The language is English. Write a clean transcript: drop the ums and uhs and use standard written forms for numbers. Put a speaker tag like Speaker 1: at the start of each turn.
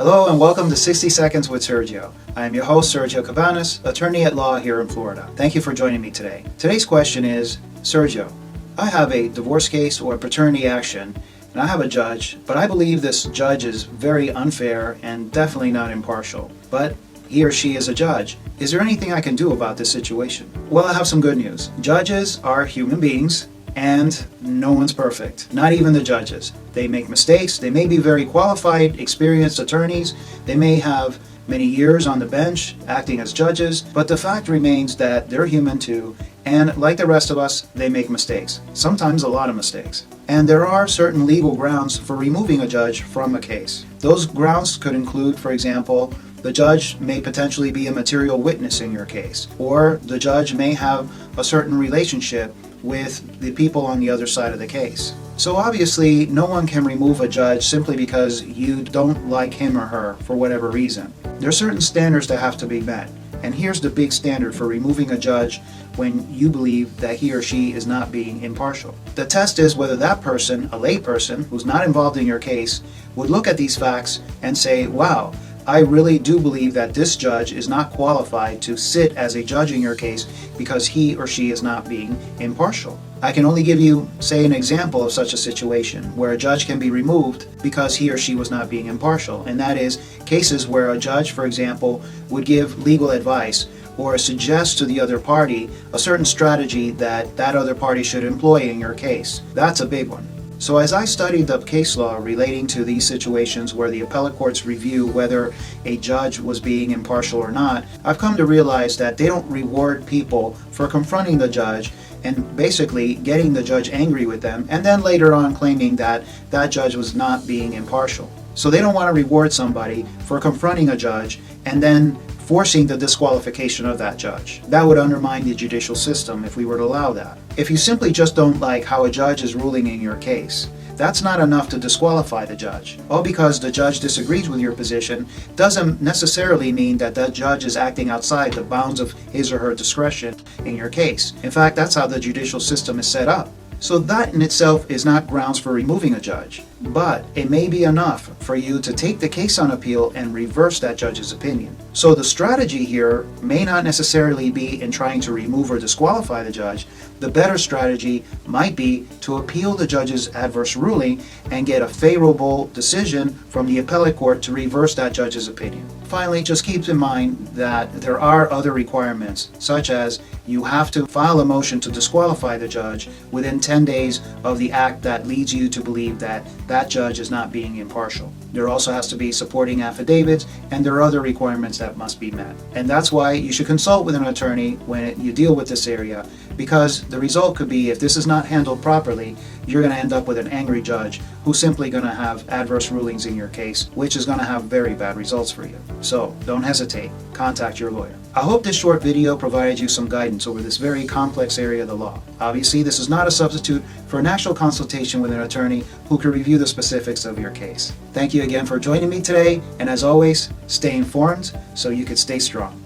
Speaker 1: Hello and welcome to 60 Seconds with Sergio. I am your host, Sergio Cabanas, attorney at law here in Florida. Thank you for joining me today. Today's question is, Sergio, I have a divorce case or a paternity action, and I have a judge, but I believe this judge is very unfair and definitely not impartial. But he or she is a judge. Is there anything I can do about this situation? Well, I have some good news. Judges are human beings, and no one's perfect, not even the judges. They make mistakes. They may be very qualified, experienced attorneys. They may have many years on the bench acting as judges, but the fact remains that they're human too, and like the rest of us, they make mistakes, sometimes a lot of mistakes. And there are certain legal grounds for removing a judge from a case. Those grounds could include, for example, the judge may potentially be a material witness in your case, or the judge may have a certain relationship with the people on the other side of the case. So obviously, no one can remove a judge simply because you don't like him or her for whatever reason. There are certain standards that have to be met. And here's the big standard for removing a judge when you believe that he or she is not being impartial. The test is whether that person, a lay person who's not involved in your case, would look at these facts and say, wow, I really do believe that this judge is not qualified to sit as a judge in your case because he or she is not being impartial. I can only give you, say, an example of such a situation where a judge can be removed because he or she was not being impartial, and that is cases where a judge, for example, would give legal advice or suggest to the other party a certain strategy that that other party should employ in your case. That's a big one. So as I studied the case law relating to these situations where the appellate courts review whether a judge was being impartial or not, I've come to realize that they don't reward people for confronting the judge and basically getting the judge angry with them and then later on claiming that that judge was not being impartial. So they don't want to reward somebody for confronting a judge and then forcing the disqualification of that judge. That would undermine the judicial system if we were to allow that. If you simply just don't like how a judge is ruling in your case, that's not enough to disqualify the judge. All because the judge disagrees with your position doesn't necessarily mean that that judge is acting outside the bounds of his or her discretion in your case. In fact, that's how the judicial system is set up. So that in itself is not grounds for removing a judge, but it may be enough for you to take the case on appeal and reverse that judge's opinion. So the strategy here may not necessarily be in trying to remove or disqualify the judge. The better strategy might be to appeal the judge's adverse ruling and get a favorable decision from the appellate court to reverse that judge's opinion. Finally, just keep in mind that there are other requirements, such as you have to file a motion to disqualify the judge within 10 days of the act that leads you to believe that that judge is not being impartial. There also has to be supporting affidavits, and there are other requirements that must be met. And that's why you should consult with an attorney when you deal with this area, because the result could be, if this is not handled properly, you're going to end up with an angry judge who's simply going to have adverse rulings in your case, which is going to have very bad results for you. So don't hesitate. Contact your lawyer. I hope this short video provided you some guidance over this very complex area of the law. Obviously, this is not a substitute for an actual consultation with an attorney who can review the specifics of your case. Thank you again for joining me today, and as always, stay informed so you can stay strong.